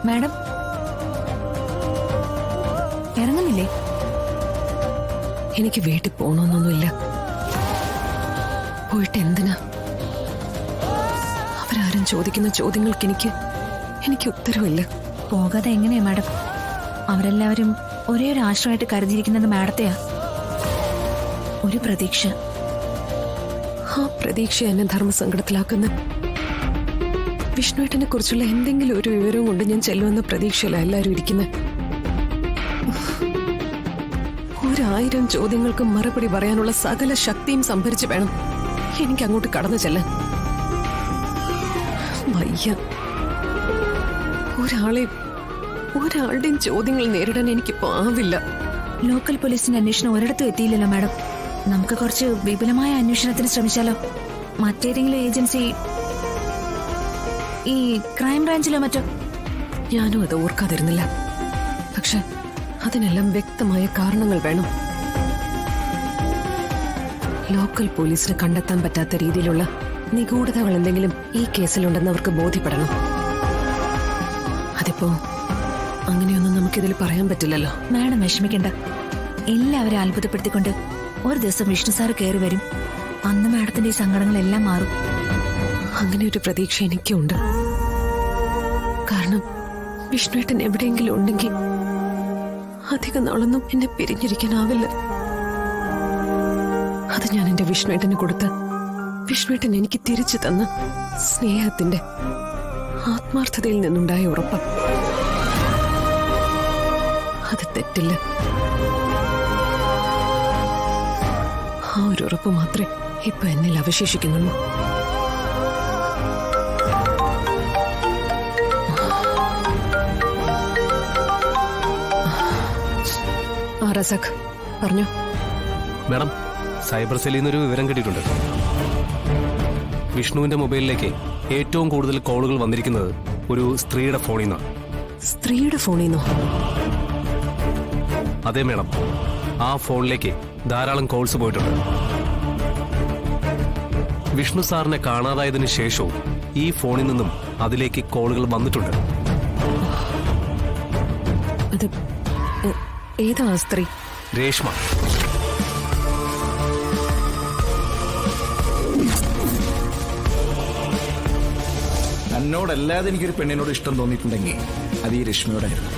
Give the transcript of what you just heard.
Madam ഇറങ്ങുന്നില്ലേ? എനിക്ക് വീട്ടിൽ പോകണമെന്നൊന്നുമില്ല. പോയിട്ട് എന്തിനാ? അവരാരും ചോദിക്കുന്ന ചോദ്യങ്ങൾക്ക് എനിക്ക് ഉത്തരവില്ല. പോകാതെ എങ്ങനെയാ മാഡം? അവരെല്ലാവരും ഒരേ ഒരു ആശ്രയമായിട്ട് കരുതിയിരിക്കുന്നത് മാഡത്തെയാ. ഒരു പ്രതീക്ഷ. ആ പ്രതീക്ഷ എന്നെ ധർമ്മസങ്കടത്തിലാക്കുന്ന വിഷ്ണുവേട്ടനെ കുറിച്ചുള്ള എന്തെങ്കിലും ഒരു വിവരവും കൊണ്ട് ഞാൻ ചെല്ലുമെന്ന പ്രതീക്ഷയില എല്ലാവരും ഇരിക്കുന്നത്. 1000 ചോദ്യങ്ങൾക്ക് മറുപടി പറയാനുള്ള സകല ശക്തിയും സംഭരിച്ച് വേണം എനിക്ക് അങ്ങോട്ട് കടന്നു ചെല്ലാൻ. വയ്യ. ഒരാളുടെയും ചോദ്യങ്ങൾ നേരിടാൻ എനിക്കിപ്പോ ആവില്ല. ലോക്കൽ പോലീസിന്റെ അന്വേഷണം ഒരിടത്തും എത്തിയില്ലല്ലോ മാഡം. നമുക്ക് കുറച്ച് വിപുലമായ അന്വേഷണത്തിന് ശ്രമിച്ചാലോ? മറ്റേതെങ്കിലും ഏജൻസി, ഈ ക്രൈം ബ്രാഞ്ചിലോ മറ്റോ? ഞാനും അത് ഓർക്കാതിരുന്നില്ല. പക്ഷെ അതിനെല്ലാം വ്യക്തമായ കാരണങ്ങൾ വേണം. ലോക്കൽ പോലീസിന് കണ്ടെത്താൻ പറ്റാത്ത രീതിയിലുള്ള നിഗൂഢതകൾ എന്തെങ്കിലും ഈ കേസിലുണ്ടെന്ന് അവർക്ക് ബോധ്യപ്പെടണം. അതിപ്പോ അങ്ങനെയൊന്നും നമുക്കിതിൽ പറയാൻ പറ്റില്ലല്ലോ. മാഡം വിഷമിക്കണ്ട. എല്ലാവരും അത്ഭുതപ്പെടുത്തിക്കൊണ്ട് ഒരു ദിവസം വിഷ്ണു സാറ് കയറി വരും. അന്ന് മാഡത്തിന്റെ ഈ സങ്കടങ്ങളെല്ലാം മാറും. അങ്ങനെ ഒരു പ്രതീക്ഷ എനിക്കുണ്ട്. കാരണം വിഷ്ണുവേട്ടൻ എവിടെയെങ്കിലും ഉണ്ടെങ്കിൽ അധിക നാളൊന്നും എന്നെ പിരിഞ്ഞിരിക്കാനാവില്ല. അത് ഞാൻ എന്റെ വിഷ്ണുവേട്ടന് കൊടുത്ത് വിഷ്ണുവേട്ടൻ എനിക്ക് തിരിച്ചു തന്ന സ്നേഹത്തിന്റെ ആത്മാർത്ഥതയിൽ നിന്നുണ്ടായ ഉറപ്പ്. അത് തെറ്റില്ല. ആ ഒരു ഉറപ്പ് മാത്രമേ ഇപ്പൊ എന്നിൽ അവശേഷിക്കുന്നുള്ളൂ. റസാഖ് പറഞ്ഞു. മാഡം, സൈബർ സെല്ലിൽ നിന്നൊരു വിവരം കിട്ടിയിട്ടുണ്ട്. വിഷ്ണുവിന്റെ മൊബൈലിലേക്ക് ഏറ്റവും കൂടുതൽ കോളുകൾ വന്നിരിക്കുന്നത് ഒരു സ്ത്രീയുടെ ഫോണിൽ നിന്നാണ്. സ്ത്രീയുടെ ഫോണിൽ നിന്നോ? അതെ മാഡം, ആ ഫോണിലേക്ക് ധാരാളം കോൾസ് പോയിട്ടുണ്ട്. വിഷ്ണു സാറിനെ കാണാതായതിനു ശേഷവും ഈ ഫോണിൽ നിന്നും അതിലേക്ക് കോളുകൾ വന്നിട്ടുണ്ട്. അത് ഏതാ സ്ത്രീ? രേഷ്മ. എന്നോടല്ലാതെ എനിക്കൊരു പെണ്ണിനോട് ഇഷ്ടം തോന്നിയിട്ടുണ്ടെങ്കിൽ അത് ഈ രശ്മിയോടായിരുന്നു.